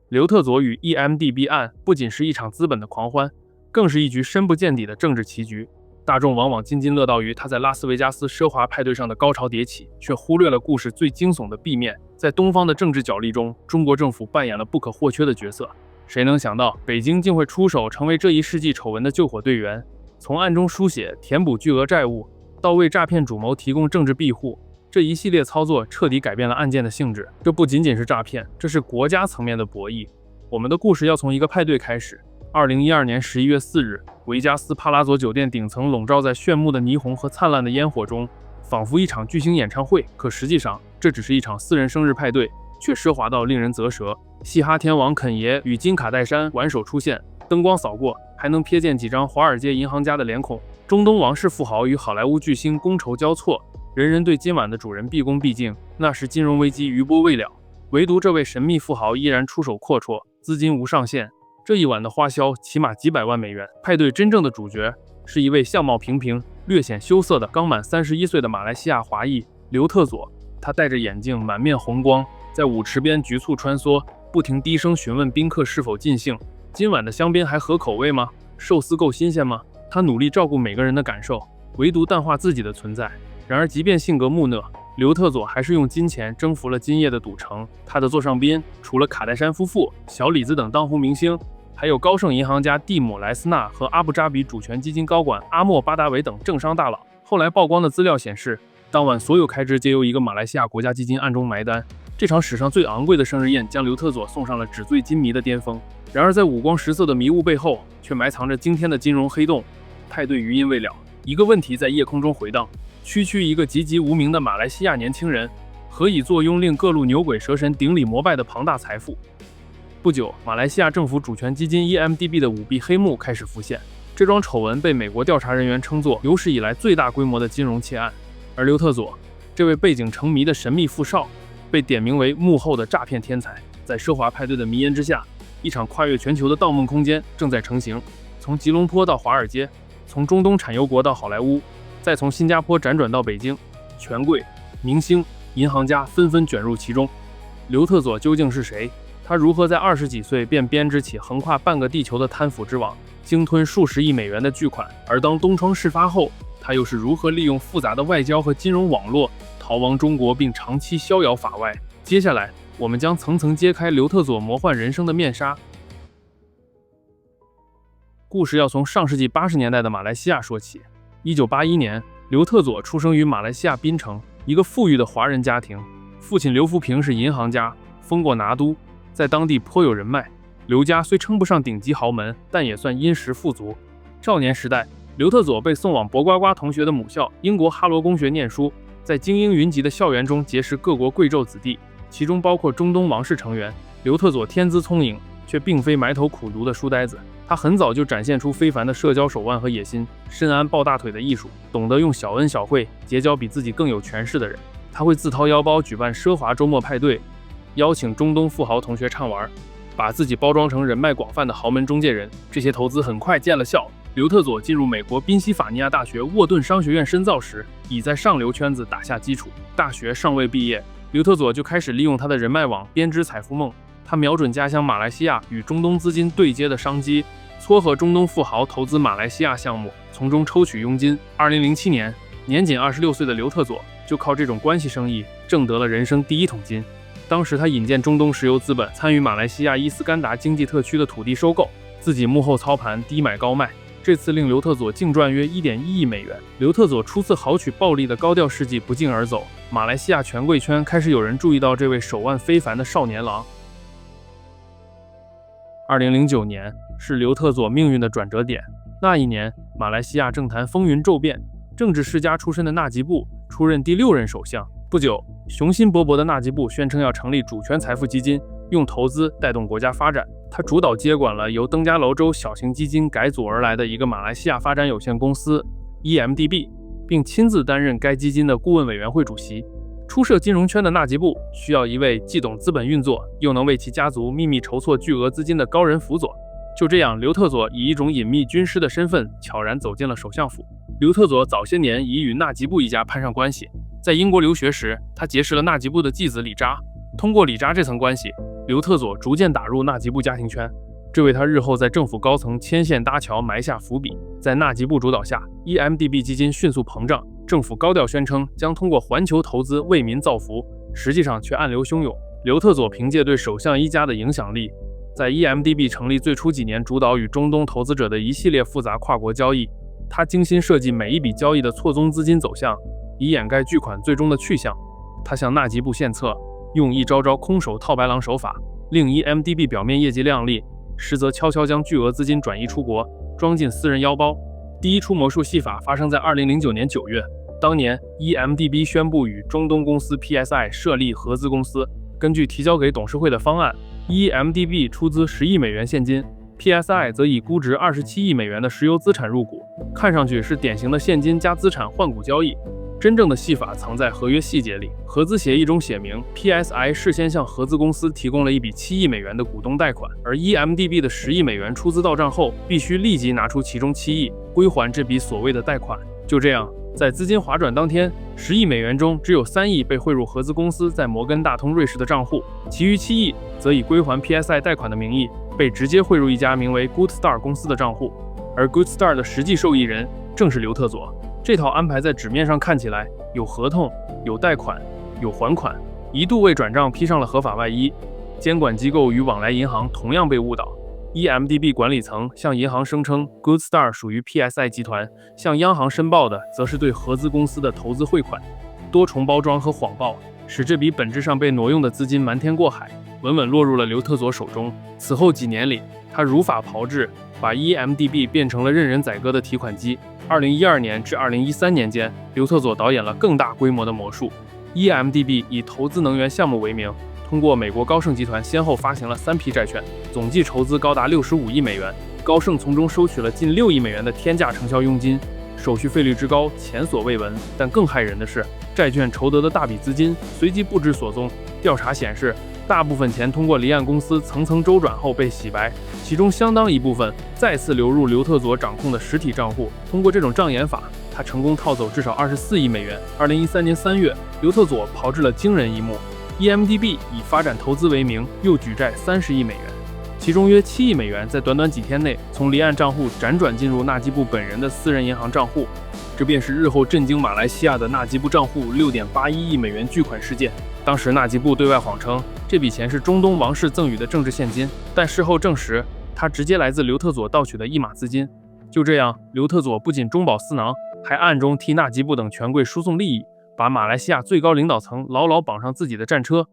刘特佐与 EMDB 案不仅是一场资本的狂欢，更是一局深不见底的政治棋局。大众往往津津乐道于他在拉斯维加斯奢华派对上的高潮迭起，却忽略了故事最惊悚的 B 面。在东方的政治角力中，中国政府扮演了不可或缺的角色。谁能想到，北京竟会出手成为这一世纪丑闻的救火队员？从暗中书写、填补巨额债务，到为诈骗主谋提供政治庇护，这一系列操作彻底改变了案件的性质。这不仅仅是诈骗，这是国家层面的博弈。我们的故事要从一个派对开始。2012年11月4日，维加斯帕拉佐酒店顶层笼罩在炫目的霓虹和灿烂的烟火中，仿佛一场巨星演唱会。可实际上，这只是一场私人生日派对，却奢华到令人啧舌。嘻哈天王肯爷与金卡戴珊挽手出现，灯光扫过，还能瞥见几张华尔街银行家的脸孔。中东王室富豪与好莱坞巨星觥筹交错，人人对今晚的主人毕恭毕敬。那时金融危机余波未了，唯独这位神秘富豪依然出手阔绰，资金无上限。这一晚的花销起码几百万美元。派对真正的主角是一位相貌平平、略显羞涩的刚满31岁的马来西亚华裔刘特佐。他戴着眼镜，满面红光，在舞池边局促穿梭，不停低声询问宾客是否尽兴。今晚的香槟还合口味吗？寿司够新鲜吗？他努力照顾每个人的感受，唯独淡化自己的存在。然而即便性格木讷，刘特佐还是用金钱征服了今夜的赌城。他的座上宾除了卡戴珊夫妇、小李子等当红明星，还有高盛银行家蒂姆·莱斯纳和阿布扎比主权基金高管阿莫·巴达维等政商大佬。后来曝光的资料显示，当晚所有开支皆由一个马来西亚国家基金暗中埋单。这场史上最昂贵的生日宴将刘特佐送上了纸醉金迷的巅峰。然而在五光十色的迷雾背后，却埋藏着惊天的金融黑洞。派对余音未了，一个问题在夜空中回荡：区区一个籍籍无名的马来西亚年轻人，何以坐拥令各路牛鬼蛇神顶礼膜拜的庞大财富？不久，马来西亚政府主权基金 EMDB 的舞弊黑幕开始浮现。这桩丑闻被美国调查人员称作有史以来最大规模的金融窃案。而刘特佐，这位背景成谜的神秘富少，被点名为幕后的诈骗天才。在奢华派对的迷烟之下，一场跨越全球的盗梦空间正在成型。从吉隆坡到华尔街，从中东产油国到好莱坞，再从新加坡辗转到北京，权贵、明星、银行家纷纷卷入其中。刘特佐究竟是谁？他如何在20几岁便编织起横跨半个地球的贪腐之网，鲸吞数十亿美元的巨款？而当东窗事发后，他又是如何利用复杂的外交和金融网络逃亡中国，并长期逍遥法外？接下来，我们将层层揭开刘特佐魔幻人生的面纱。故事要从上世纪80年代的马来西亚说起。1981年，刘特佐出生于马来西亚槟城，一个富裕的华人家庭。父亲刘福平是银行家，封过拿督，在当地颇有人脉。刘家虽称不上顶级豪门，但也算殷实富足。少年时代，刘特佐被送往博呱呱同学的母校英国哈罗公学念书，在精英云集的校园中结识各国贵胄子弟，其中包括中东王室成员。刘特佐天资聪颖，却并非埋头苦读的书呆子。他很早就展现出非凡的社交手腕和野心，深谙抱大腿的艺术，懂得用小恩小惠结交比自己更有权势的人。他会自掏腰包举办奢华周末派对，邀请中东富豪同学畅玩，把自己包装成人脉广泛的豪门中介人。这些投资很快见了效。刘特佐进入美国宾夕法尼亚大学沃顿商学院深造时，已在上流圈子打下基础。大学尚未毕业，刘特佐就开始利用他的人脉网编织财富梦。他瞄准家乡马来西亚与中东资金对接的商机，撮合中东富豪投资马来西亚项目，从中抽取佣金。2007年，年仅26岁的刘特佐就靠这种关系生意挣得了人生第一桶金。当时他引荐中东石油资本参与马来西亚伊斯干达经济特区的土地收购，自己幕后操盘，低买高卖。这次令刘特佐净赚约1.1亿美元。刘特佐初次豪取暴利的高调事迹不胫而走，马来西亚权贵圈开始有人注意到这位手腕非凡的少年郎。2009年是刘特佐命运的转折点。那一年，马来西亚政坛风云骤变，政治世家出身的纳吉布出任第6任首相。不久，雄心勃勃的纳吉布宣称要成立主权财富基金，用投资带动国家发展。他主导接管了由登嘉楼州小型基金改组而来的一个马来西亚发展有限公司 EMDB， 并亲自担任该基金的顾问委员会主席。初涉金融圈的纳吉布需要一位既懂资本运作，又能为其家族秘密筹措巨额资金的高人辅佐。就这样，刘特佐以一种隐秘军师的身份悄然走进了首相府。刘特佐早些年已与纳吉布一家攀上关系，在英国留学时，他结识了纳吉布的继子李扎。通过李扎这层关系，刘特佐逐渐打入纳吉布家庭圈，这为他日后在政府高层牵线搭桥埋下伏笔。在纳吉布主导下 ，EMDB 基金迅速膨胀，政府高调宣称将通过环球投资为民造福，实际上却暗流汹涌。刘特佐凭借对首相一家的影响力，在 EMDB 成立最初几年，主导与中东投资者的一系列复杂跨国交易。他精心设计每一笔交易的错综资金走向，以掩盖巨款最终的去向。他向纳吉布献策，用一招招空手套白狼手法，令 EMDB 表面业绩亮丽，实则悄悄将巨额资金转移出国，装进私人腰包。第一出魔术戏法发生在2009年9月，当年 EMDB 宣布与中东公司 PSI 设立合资公司。根据提交给董事会的方案， EMDB 出资10亿美元现金， PSI 则以估值27亿美元的石油资产入股，看上去是典型的现金加资产换股交易。真正的戏法藏在合约细节里。合资协议中写明 ，PSI 事先向合资公司提供了一笔7亿美元的股东贷款，而 EMDB 的10亿美元出资到账后，必须立即拿出其中7亿归还这笔所谓的贷款。就这样，在资金划转当天，10亿美元中只有3亿被汇入合资公司在摩根大通瑞士的账户，其余7亿则以归还 PSI 贷款的名义被直接汇入一家名为 Good Star 公司的账户，而 Good Star 的实际受益人正是刘特佐。这套安排在纸面上看起来有合同、有贷款、有还款，一度为转账披上了合法外衣。监管机构与往来银行同样被误导。EMDB 管理层向银行声称 Good Star 属于 PSI 集团，向央行申报的则是对合资公司的投资汇款。多重包装和谎报，使这笔本质上被挪用的资金瞒天过海，稳稳落入了刘特佐手中。此后几年里，他如法炮制，把 EMDB 变成了任人宰割的提款机。2012年至2013年间，刘特佐导演了更大规模的魔术。EMDB 以投资能源项目为名，通过美国高盛集团先后发行了3批债券，总计筹资高达65亿美元。高盛从中收取了近6亿美元的天价承销佣金，手续费率之高前所未闻。但更骇人的是，债券筹得的大笔资金随即不知所踪。调查显示，大部分钱通过离岸公司层层周转后被洗白，其中相当一部分再次流入刘特佐掌控的实体账户。通过这种障眼法，他成功套走至少24亿美元。2013年3月，刘特佐炮制了惊人一幕。EMDB 以发展投资为名，又举债30亿美元，其中约7亿美元在短短几天内从离岸账户辗转进入纳吉布本人的私人银行账户。这便是日后震惊马来西亚的纳吉布账户6.81亿美元巨款事件。当时纳吉布对外谎称这笔钱是中东王室赠予的政治现金，但事后证实，它直接来自刘特佐盗取的一码资金。就这样，刘特佐不仅中饱私囊，还暗中替纳吉布等权贵输送利益，把马来西亚最高领导层牢牢绑上自己的战车。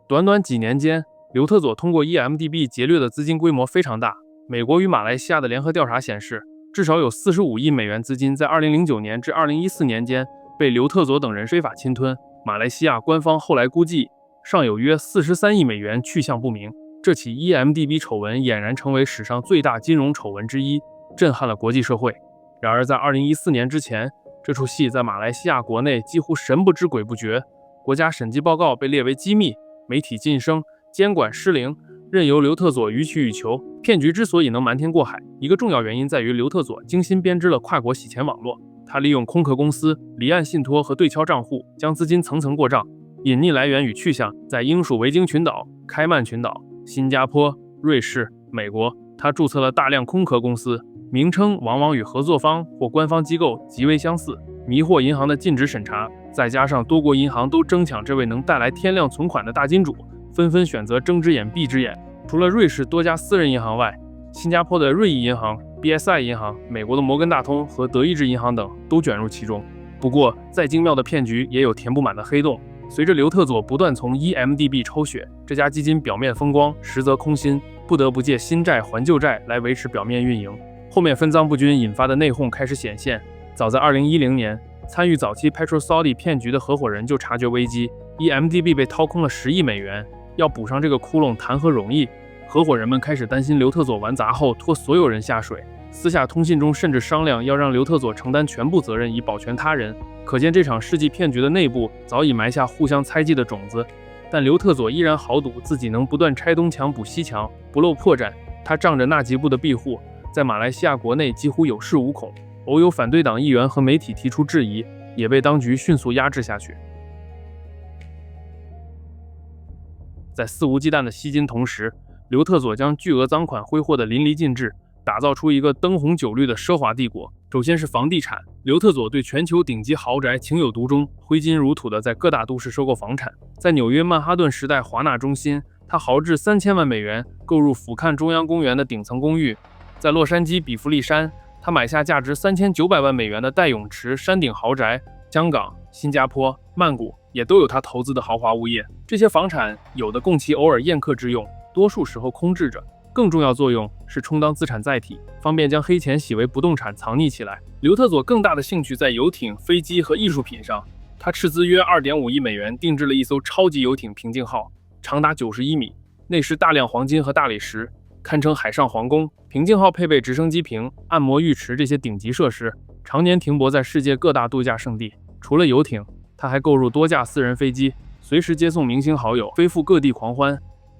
短短几年间，刘特佐通过 EMDB 劫掠的资金规模非常大。美国与马来西亚的联合调查显示，至少有45亿美元资金在2009年至2014年间被刘特佐等人非法侵吞。马来西亚官方后来估计，尚有约43亿美元去向不明。这起 EMDB 丑闻俨然成为史上最大金融丑闻之一，震撼了国际社会。然而在2014年之前，这出戏在马来西亚国内几乎神不知鬼不觉，国家审计报告被列为机密，媒体晋升，监管失灵，任由刘特佐予取予求。骗局之所以能瞒天过海，一个重要原因在于刘特佐精心编织了跨国洗钱网络。他利用空壳公司、离岸信托和对敲账户，将资金层层过账，隐匿来源与去向。在英属维京群岛、开曼群岛、新加坡、瑞士、美国，他注册了大量空壳公司，名称往往与合作方或官方机构极为相似，迷惑银行的尽职审查。再加上多国银行都争抢这位能带来天量存款的大金主，纷纷选择睁只眼闭只眼。除了瑞士多家私人银行外，新加坡的瑞意银行、BSI 银行、美国的摩根大通和德意志银行等都卷入其中。不过，再精妙的骗局也有填不满的黑洞。随着刘特佐不断从 EMDB 抽血，这家基金表面风光，实则空心，不得不借新债还旧债来维持表面运营。后面分赃不均引发的内讧开始显现。早在2010年，参与早期 PetroSaudi 骗局的合伙人就察觉危机， EMDB 被掏空了10亿美元，要补上这个窟窿谈何容易。合伙人们开始担心刘特佐玩砸后拖所有人下水，私下通信中甚至商量要让刘特佐承担全部责任以保全他人。可见这场世纪骗局的内部早已埋下互相猜忌的种子。但刘特佐依然豪赌自己能不断拆东墙补西墙，不露破绽。他仗着纳吉布的庇护，在马来西亚国内几乎有恃无恐，偶有反对党议员和媒体提出质疑，也被当局迅速压制下去。在肆无忌惮的吸金同时，刘特佐将巨额赃款挥霍得淋漓尽致，打造出一个灯红酒绿的奢华帝国。首先是房地产，刘特佐对全球顶级豪宅情有独钟，挥金如土的在各大都市收购房产。在纽约曼哈顿时代华纳中心，他豪掷3000万美元购入俯瞰中央公园的顶层公寓；在洛杉矶比弗利山，他买下价值3900万美元的带泳池山顶豪宅。香港、新加坡、曼谷也都有他投资的豪华物业。这些房产有的供其偶尔宴客之用，多数时候空置着。更重要作用是充当资产载体，方便将黑钱洗为不动产藏匿起来。刘特佐更大的兴趣在游艇、飞机和艺术品上。他斥资约2.5亿美元定制了一艘超级游艇平静号，长达91米，内饰大量黄金和大理石，堪称海上皇宫。平静号配备直升机坪、按摩浴池这些顶级设施，常年停泊在世界各大度假胜地。除了游艇，他还购入多架私人飞机，随时接送明星好友，飞赴各地狂欢。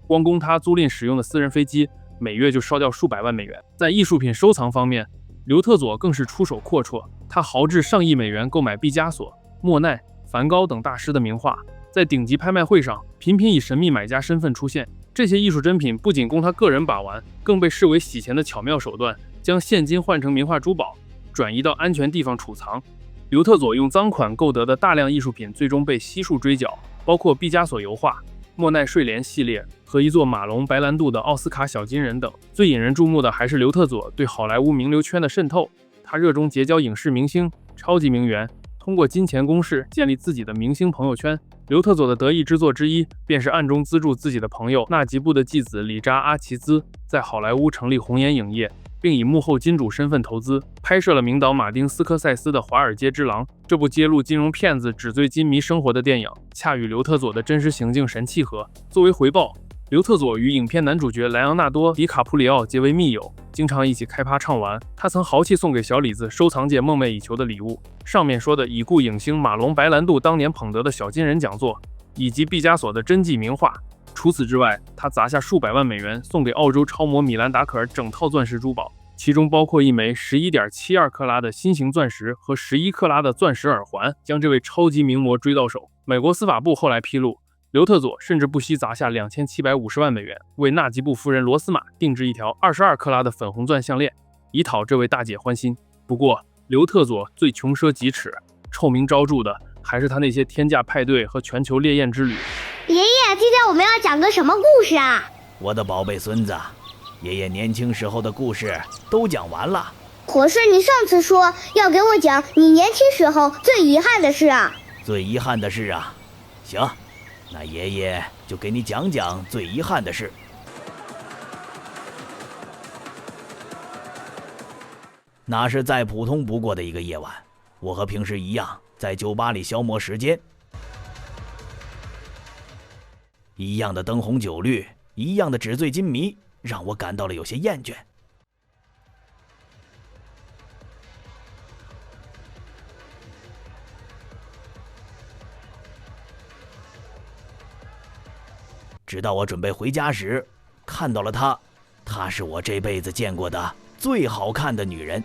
光供他租赁使用的私人飞机，每月就烧掉数百万美元。在艺术品收藏方面，刘特佐更是出手阔绰，他豪掷上亿美元购买毕加索、莫奈、梵高等大师的名画，在顶级拍卖会上频频以神秘买家身份出现。这些艺术珍品不仅供他个人把玩，更被视为洗钱的巧妙手段，将现金换成名画珠宝，转移到安全地方储藏。刘特佐用赃款购得的大量艺术品最终被悉数追缴，包括毕加索油画、莫奈睡莲系列和一座马龙白兰度的奥斯卡小金人等。最引人注目的还是刘特佐对好莱坞名流圈的渗透，他热衷结交影视明星、超级名媛，通过金钱攻势建立自己的明星朋友圈。刘特佐的得意之作之一，便是暗中资助自己的朋友纳吉布的继子里扎阿齐兹在好莱坞成立红岩影业，并以幕后金主身份投资，拍摄了名导马丁斯科塞斯的《华尔街之狼》。这部揭露金融骗子纸醉金迷生活的电影，恰与刘特佐的真实行径神契合。作为回报，刘特佐与影片男主角莱昂纳多·迪卡普里奥结为密友，经常一起开趴畅玩。他曾豪气送给小李子收藏界梦寐以求的礼物，上面说的已故影星马龙·白兰度当年捧得的小金人讲座，以及毕加索的真迹名画。除此之外，他砸下数百万美元送给澳洲超模米兰达可儿整套钻石珠宝，其中包括一枚11.72克拉的新型钻石和11克拉的钻石耳环，将这位超级名模追到手。美国司法部后来披露，刘特佐甚至不惜砸下2750万美元，为纳吉布夫人罗斯玛定制一条22克拉的粉红钻项链，以讨这位大姐欢心。不过，刘特佐最穷奢极侈、臭名昭著的还是他那些天价派对和全球猎艳之旅。爷爷，今天我们要讲个什么故事啊？我的宝贝孙子，爷爷年轻时候的故事都讲完了。可是你上次说要给我讲你年轻时候最遗憾的事啊。最遗憾的事啊？行，那爷爷就给你讲讲最遗憾的事。那是再普通不过的一个夜晚，我和平时一样在酒吧里消磨时间，一样的灯红酒绿，一样的纸醉金迷，让我感到了有些厌倦。直到我准备回家时，看到了她，她是我这辈子见过的最好看的女人，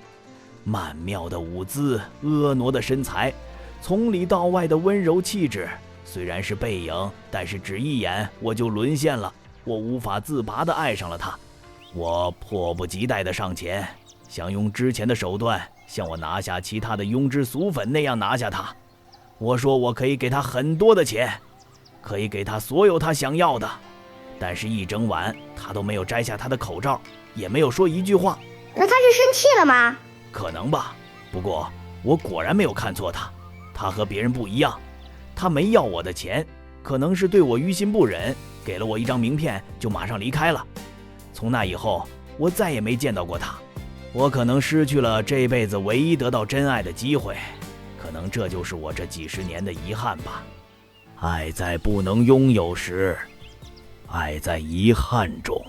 曼妙的舞姿，婀娜的身材，从里到外的温柔气质。虽然是背影，但是只一眼我就沦陷了，我无法自拔地爱上了她。我迫不及待地上前，想用之前的手段像我拿下其他的庸脂俗粉那样拿下她。我说我可以给她很多的钱，可以给她所有她想要的，但是一整晚她都没有摘下她的口罩，也没有说一句话。那她是生气了吗？可能吧，不过我果然没有看错她，她和别人不一样，她没要我的钱，可能是对我于心不忍，给了我一张名片就马上离开了。从那以后，我再也没见到过她。我可能失去了这辈子唯一得到真爱的机会，可能这就是我这几十年的遗憾吧。爱在不能拥有时，爱在遗憾中。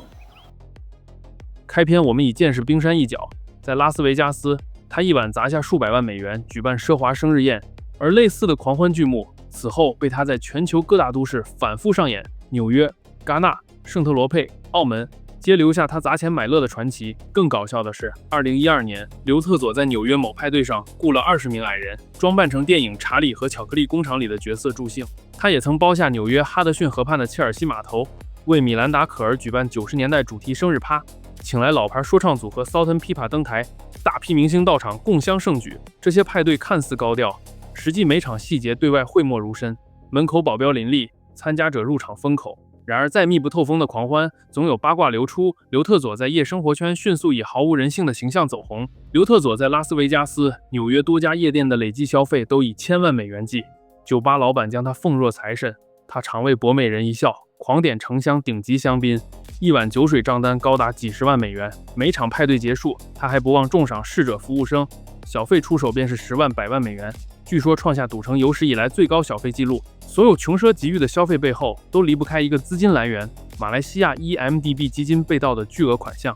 开篇我们已见识冰山一角，在拉斯维加斯，他一晚砸下数百万美元举办奢华生日宴，而类似的狂欢剧目此后被他在全球各大都市反复上演，纽约、戛纳、圣特罗佩、澳门皆留下他砸钱买乐的传奇。更搞笑的是，2012年，刘特佐在纽约某派对上雇了20名矮人，装扮成电影《查理和巧克力工厂》里的角色助兴。他也曾包下纽约哈德逊河畔的切尔西码头，为米兰达·可儿举办90年代主题生日趴，请来老牌说唱组合 Salt & Pepper 登台，大批明星到场共襄盛举。这些派对看似高调，实际每场细节对外讳莫如深，门口保镖林立，参加者入场封口。然而，再密不透风的狂欢，总有八卦流出。刘特佐在夜生活圈迅速以毫无人性的形象走红。刘特佐在拉斯维加斯、纽约多家夜店的累计消费都以1000万美元计，酒吧老板将他奉若财神。他常为博美人一笑，狂点成箱顶级香槟，一碗酒水账单高达几十万美元。每场派对结束，他还不忘重赏侍者服务生，小费出手便是10万、100万美元。据说创下赌城有史以来最高小费记录。所有穷奢极欲的消费背后，都离不开一个资金来源——马来西亚 EMDB 基金被盗的巨额款项。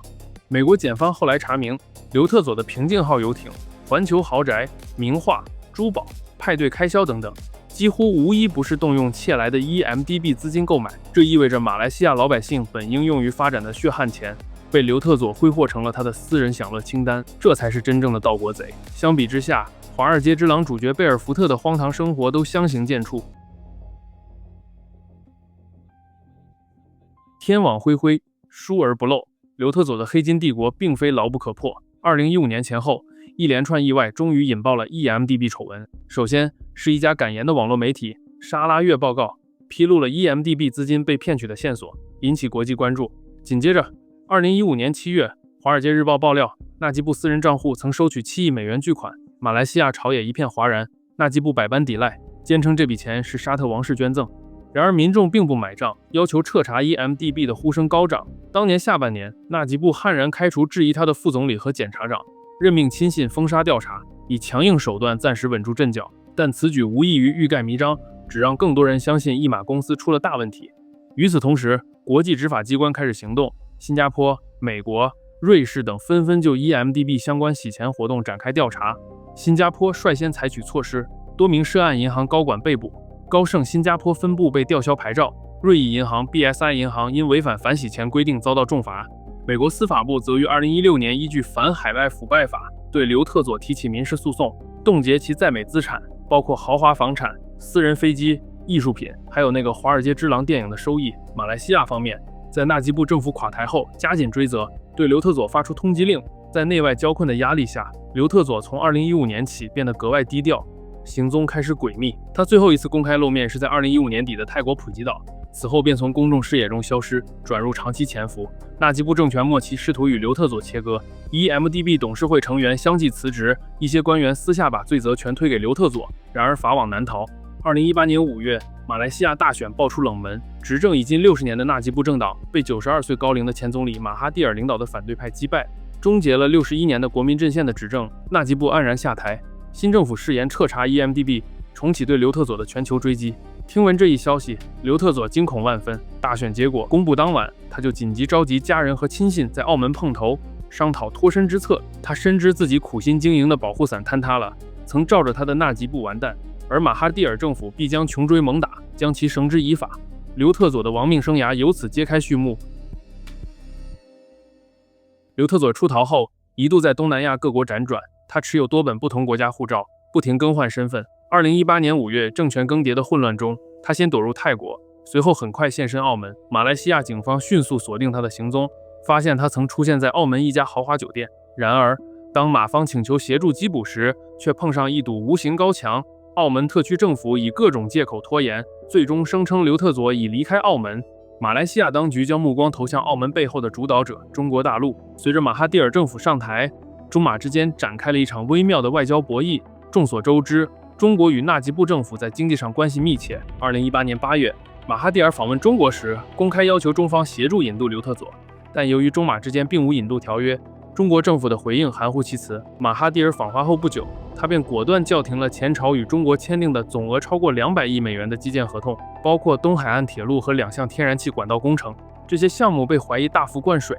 美国检方后来查明，刘特佐的平静号游艇、环球豪宅、名画、珠宝、派对开销等等，几乎无一不是动用窃来的 EMDB 资金购买。这意味着马来西亚老百姓本应用于发展的血汗钱，被刘特佐挥霍成了他的私人享乐清单，这才是真正的盗国贼。相比之下，《华尔街之狼》主角贝尔福特的荒唐生活都相形见绌。天网恢恢，疏而不漏。刘特佐的黑金帝国并非牢不可破。2015年前后，一连串意外终于引爆了 EMDB 丑闻。首先是一家敢言的网络媒体《沙拉月报告》披露了 EMDB 资金被骗取的线索，引起国际关注。紧接着，2015年7月，《华尔街日报》爆料，纳吉布私人账户曾收取7亿美元巨款。马来西亚朝野一片哗然，纳吉布百般抵赖，坚称这笔钱是沙特王室捐赠。然而民众并不买账，要求彻查 EMDB 的呼声高涨。当年下半年，纳吉布悍然开除质疑他的副总理和检察长，任命亲信封杀调查，以强硬手段暂时稳住阵脚。但此举无异于欲盖弥彰，只让更多人相信一马公司出了大问题。与此同时，国际执法机关开始行动，新加坡、美国、瑞士等纷纷就 EMDB 相关洗钱活动展开调查。新加坡率先采取措施，多名涉案银行高管被捕。高盛新加坡分部被吊销牌照，瑞银银行、BSI 银行因违反反洗钱规定遭到重罚。美国司法部则于2016年依据反海外腐败法对刘特佐提起民事诉讼，冻结其在美资产，包括豪华房产、私人飞机、艺术品，还有那个《华尔街之狼》电影的收益。马来西亚方面，在纳吉布政府垮台后，加紧追责，对刘特佐发出通缉令。在内外交困的压力下，刘特佐从2015年起变得格外低调，行踪开始诡秘。他最后一次公开露面是在2015年底的泰国普吉岛，此后便从公众视野中消失，转入长期潜伏。纳吉布政权末期试图与刘特佐切割， EMDB 董事会成员相继辞职，一些官员私下把罪责全推给刘特佐，然而法网难逃。2018年5月，马来西亚大选爆出冷门，执政已近60年的纳吉布政党被92岁高龄的前总理马哈蒂尔领导的反对派击败，终结了61年的国民阵线的执政。纳吉布黯然下台，新政府誓言彻查 EMDB， 重启对刘特佐的全球追击。听闻这一消息，刘特佐惊恐万分。大选结果公布当晚，他就紧急召集家人和亲信在澳门碰头，商讨脱身之策。他深知自己苦心经营的保护伞坍塌了，曾罩着他的纳吉布完蛋，而马哈蒂尔政府必将穷追猛打，将其绳之以法。刘特佐的亡命生涯由此揭开序幕。刘特佐出逃后，一度在东南亚各国辗转，他持有多本不同国家护照，不停更换身份。2018年5月，政权更迭的混乱中，他先躲入泰国，随后很快现身澳门。马来西亚警方迅速锁定他的行踪，发现他曾出现在澳门一家豪华酒店。然而，当马方请求协助缉捕时，却碰上一堵无形高墙。澳门特区政府以各种借口拖延，最终声称刘特佐已离开澳门。马来西亚当局将目光投向澳门背后的主导者中国大陆。随着马哈蒂尔政府上台，中马之间展开了一场微妙的外交博弈。众所周知，中国与纳吉布政府在经济上关系密切。2018年8月，马哈蒂尔访问中国时，公开要求中方协助引渡刘特佐，但由于中马之间并无引渡条约，中国政府的回应含糊其辞。马哈蒂尔访华后不久，他便果断叫停了前朝与中国签订的总额超过200亿美元的基建合同，包括东海岸铁路和2项天然气管道工程。这些项目被怀疑大幅灌水，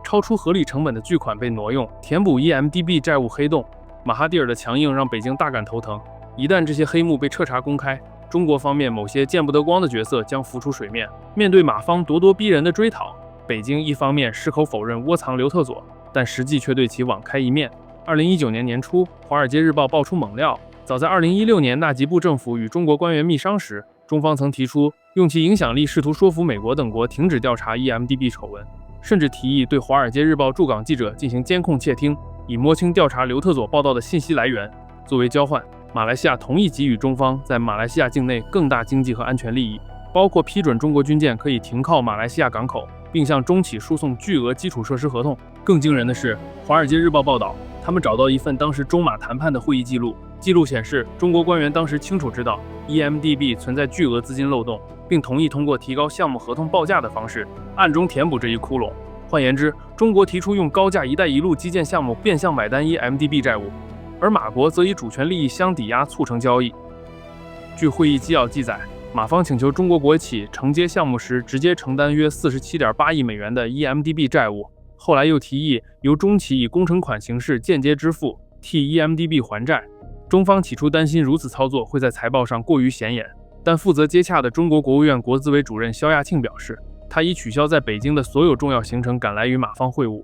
超出合理成本的巨款被挪用，填补 EMDB 债务黑洞。马哈蒂尔的强硬让北京大感头疼。一旦这些黑幕被彻查公开，中国方面某些见不得光的角色将浮出水面。面对马方咄咄逼人的追讨，北京一方面矢口否认窝藏刘特佐，但实际却对其网开一面。2019年年初，《华尔街日报》爆出猛料，早在2016年纳吉布政府与中国官员密商时，中方曾提出用其影响力试图说服美国等国停止调查 EMDB 丑闻，甚至提议对《华尔街日报》驻港记者进行监控窃听，以摸清调查刘特佐报道的信息来源。作为交换，马来西亚同意给予中方在马来西亚境内更大经济和安全利益，包括批准中国军舰可以停靠马来西亚港口，并向中企输送巨额基础设施合同。更惊人的是，《华尔街日报》报道，他们找到一份当时中马谈判的会议记录，记录显示，中国官员当时清楚知道 EMDB 存在巨额资金漏洞，并同意通过提高项目合同报价的方式，暗中填补这一窟窿。换言之，中国提出用高价“一带一路”基建项目变相买单 EMDB 债务，而马国则以主权利益相抵押促成交易。据会议纪要记载，马方请求中国国企承接项目时直接承担约47.8亿美元的 EMDB 债务，后来又提议由中企以工程款形式间接支付，替 EMDB 还债。中方起初担心如此操作会在财报上过于显眼，但负责接洽的中国国务院国资委主任肖亚庆表示，他已取消在北京的所有重要行程，赶来与马方会晤。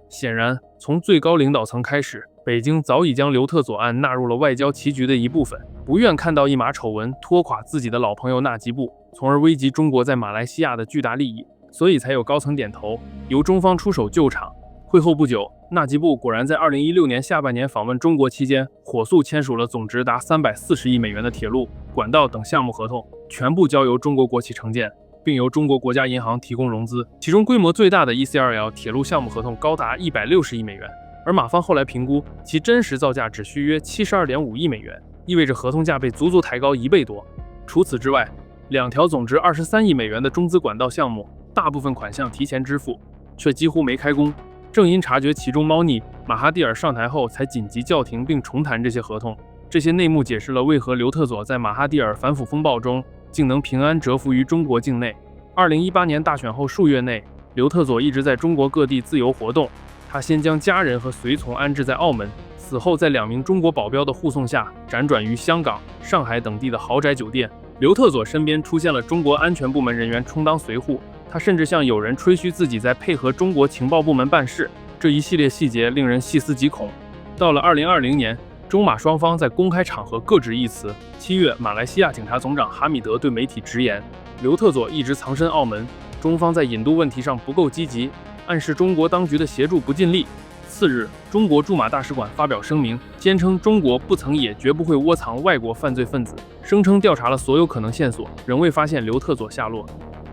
显然，从最高领导层开始，北京早已将刘特佐案纳入了外交棋局的一部分，不愿看到一马丑闻拖垮自己的老朋友纳吉布，从而危及中国在马来西亚的巨大利益，所以才有高层点头，由中方出手救场。会后不久，纳吉布果然在2016年下半年访问中国期间，火速签署了总值达340亿美元的铁路、管道等项目合同，全部交由中国国企承建，并由中国国家银行提供融资。其中规模最大的 ECRL 铁路项目合同高达160亿美元，而马方后来评估其真实造价只需约72.5亿美元，意味着合同价被足足抬高1倍多。除此之外，2条总值23亿美元的中资管道项目，大部分款项提前支付，却几乎没开工。正因察觉其中猫腻，马哈蒂尔上台后才紧急叫停并重谈这些合同。这些内幕解释了为何刘特佐在马哈蒂尔反腐风暴中竟能平安蛰伏于中国境内。2018年大选后数月内，刘特佐一直在中国各地自由活动。他先将家人和随从安置在澳门，此后在2名中国保镖的护送下，辗转于香港、上海等地的豪宅酒店。刘特佐身边出现了中国安全部门人员充当随护，他甚至向友人吹嘘自己在配合中国情报部门办事。这一系列细节令人细思极恐。到了2020年，中马双方在公开场合各执一词。7月，马来西亚警察总长哈米德对媒体直言，刘特佐一直藏身澳门，中方在引渡问题上不够积极，暗示中国当局的协助不尽力。次日，中国驻马大使馆发表声明，坚称中国不曾也绝不会窝藏外国犯罪分子，声称调查了所有可能线索，仍未发现刘特佐下落。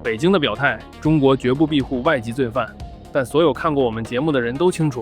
北京的表态，中国绝不庇护外籍罪犯，但所有看过我们节目的人都清楚，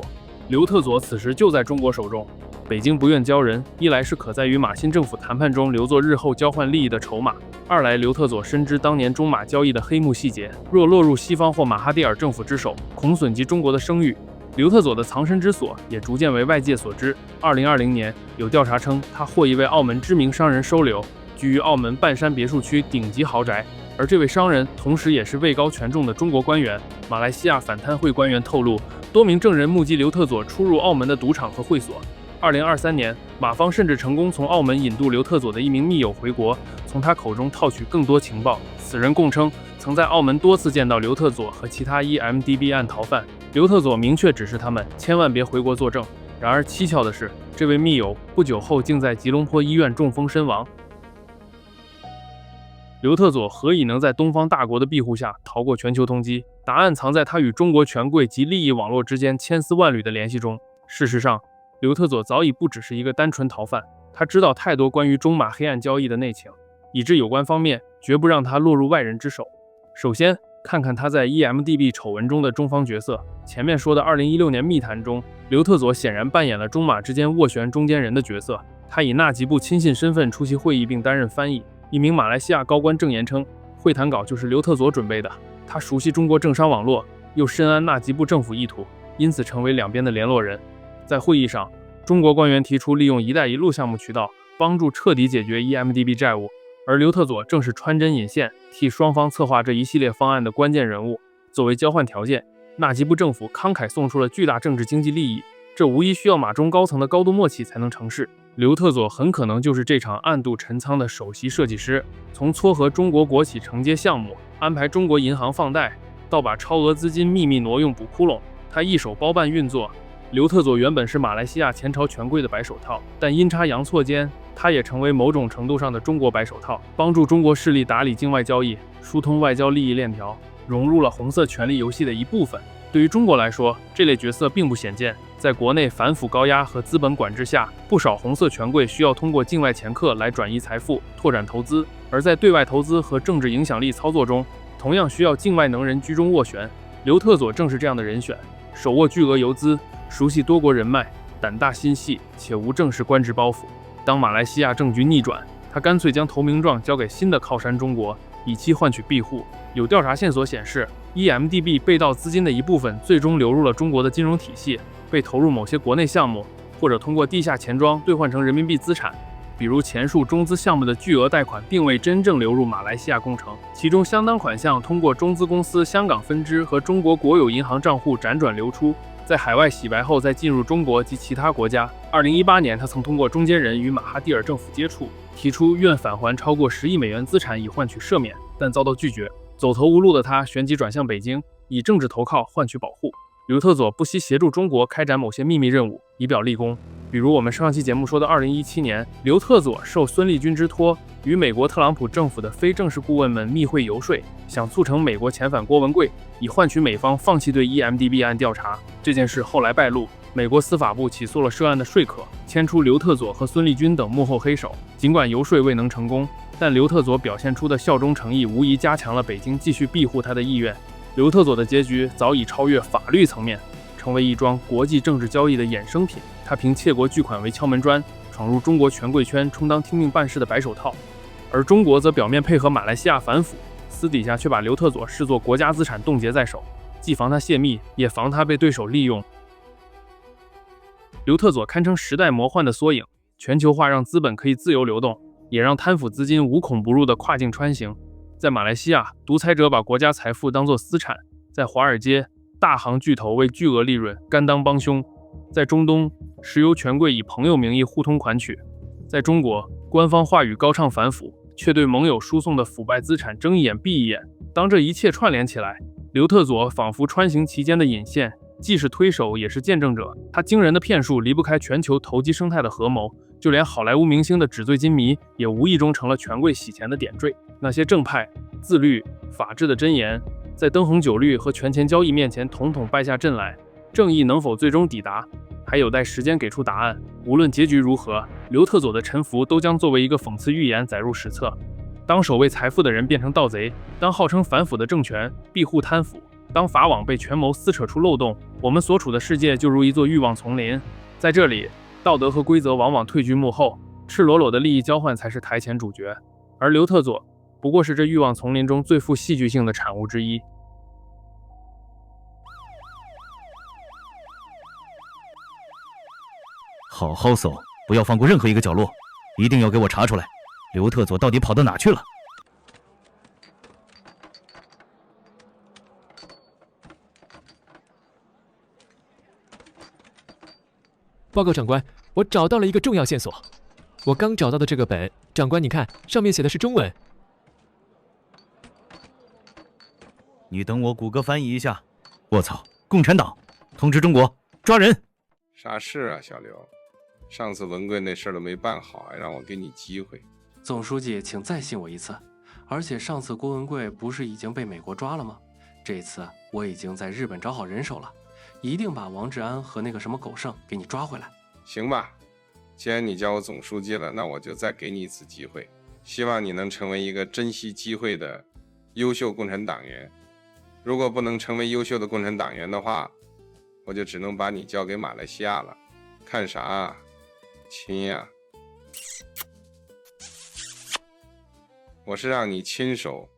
刘特佐此时就在中国手中。北京不愿交人，一来是可在与马新政府谈判中留作日后交换利益的筹码，二来刘特佐深知当年中马交易的黑幕细节，若落入西方或马哈蒂尔政府之手，恐损及中国的声誉。刘特佐的藏身之所也逐渐为外界所知。2020年，有调查称他获一位澳门知名商人收留，居于澳门半山别墅区顶级豪宅，而这位商人同时也是位高权重的中国官员。马来西亚反贪会官员透露，多名证人目击刘特佐出入澳门的赌场和会所。2023年，马方甚至成功从澳门引渡刘特佐的一名密友回国，从他口中套取更多情报。此人供称，曾在澳门多次见到刘特佐和其他 EMDB 案逃犯，刘特佐明确指示他们千万别回国作证。然而蹊跷的是，这位密友不久后竟在吉隆坡医院中风身亡。刘特佐何以能在东方大国的庇护下逃过全球通缉？答案藏在他与中国权贵及利益网络之间千丝万缕的联系中。事实上，刘特佐早已不只是一个单纯逃犯，他知道太多关于中马黑暗交易的内情，以致有关方面绝不让他落入外人之手。首先，看看他在 EMDB 丑闻中的中方角色。前面说的2016年密谈中，刘特佐显然扮演了中马之间斡旋中间人的角色。他以纳吉布亲信身份出席会议并担任翻译。一名马来西亚高官证言称，会谈稿就是刘特佐准备的。他熟悉中国政商网络，又深谙纳吉布政府意图，因此成为两边的联络人。在会议上，中国官员提出利用“一带一路”项目渠道帮助彻底解决 EMDB 债务，而刘特佐正是穿针引线，替双方策划这一系列方案的关键人物。作为交换条件，纳吉布政府慷慨送出了巨大政治经济利益，这无疑需要马中高层的高度默契才能成事。刘特佐很可能就是这场暗度陈仓的首席设计师，从撮合中国国企承接项目，安排中国银行放贷，到把超额资金秘密挪用补窟窿，他一手包办运作。刘特佐原本是马来西亚前朝权贵的白手套，但阴差阳错间，他也成为某种程度上的中国白手套，帮助中国势力打理境外交易，疏通外交利益链条，融入了红色权力游戏的一部分。对于中国来说，这类角色并不鲜见。在国内反腐高压和资本管制下，不少红色权贵需要通过境外掮客来转移财富、拓展投资；而在对外投资和政治影响力操作中，同样需要境外能人居中斡旋。刘特佐正是这样的人选，手握巨额游资，熟悉多国人脉，胆大心细，且无正式官职包袱。当马来西亚政局逆转，他干脆将投名状交给新的靠山中国，以期换取庇护。有调查线索显示，EMDB 被盗资金的一部分最终流入了中国的金融体系，被投入某些国内项目，或者通过地下钱庄兑换成人民币资产。比如前述中资项目的巨额贷款并未真正流入马来西亚工程，其中相当款项通过中资公司香港分支和中国国有银行账户辗转流出，在海外洗白后再进入中国及其他国家。2018年，他曾通过中间人与马哈蒂尔政府接触，提出愿返还超过10亿美元资产以换取赦免，但遭到拒绝。走投无路的他旋即转向北京，以政治投靠换取保护。刘特佐不惜协助中国开展某些秘密任务，以表立功。比如我们上期节目说的2017年，刘特佐受孙立军之托，与美国特朗普政府的非正式顾问们密会游说，想促成美国遣返郭文贵，以换取美方放弃对 EMDB 案调查。这件事后来败露，美国司法部起诉了涉案的说客，牵出刘特佐和孙立军等幕后黑手。尽管游说未能成功，但刘特佐表现出的效忠诚意无疑加强了北京继续庇护他的意愿。刘特佐的结局早已超越法律层面，成为一桩国际政治交易的衍生品。他凭窃国巨款为敲门砖，闯入中国权贵圈，充当听命办事的白手套。而中国则表面配合马来西亚反腐，私底下却把刘特佐视作国家资产冻结在手，既防他泄密，也防他被对手利用。刘特佐堪称时代魔幻的缩影，全球化让资本可以自由流动，也让贪腐资金无孔不入的跨境穿行。在马来西亚，独裁者把国家财富当作私产；在华尔街，大行巨头为巨额利润甘当帮凶；在中东，石油权贵以朋友名义互通款曲；在中国，官方话语高唱反腐，却对盟友输送的腐败资产睁一眼闭一眼。当这一切串联起来，刘特佐仿佛穿行其间的引线，既是推手也是见证者。他惊人的骗术离不开全球投机生态的合谋，就连好莱坞明星的纸醉金迷也无意中成了权贵洗钱的点缀。那些正派、自律、法治的箴言，在灯红酒绿和权钱交易面前统统败下阵来。正义能否最终抵达，还有待时间给出答案。无论结局如何，刘特佐的沉浮都将作为一个讽刺寓言载入史册。当守卫财富的人变成盗贼，当号称反腐的政权庇护贪腐，当法网被权谋撕扯出漏洞，我们所处的世界就如一座欲望丛林。在这里，道德和规则往往退居幕后，赤裸裸的利益交换才是台前主角。而刘特佐不过是这欲望丛林中最富戏剧性的产物之一。好好搜，不要放过任何一个角落，一定要给我查出来，刘特佐到底跑到哪去了？报告长官，我找到了一个重要线索。我刚找到的这个本，长官你看，上面写的是中文。你等我谷歌翻译一下。我操，共产党通知中国抓人！啥事啊，小刘？上次文贵那事儿都没办好，还让我给你机会。总书记，请再信我一次。而且上次郭文贵不是已经被美国抓了吗？这次我已经在日本找好人手了，一定把王志安和那个什么狗剩给你抓回来。行吧，既然你叫我总书记了，那我就再给你一次机会。希望你能成为一个珍惜机会的优秀共产党员。如果不能成为优秀的共产党员的话，我就只能把你交给马来西亚了。看啥啊，亲呀！我是让你亲手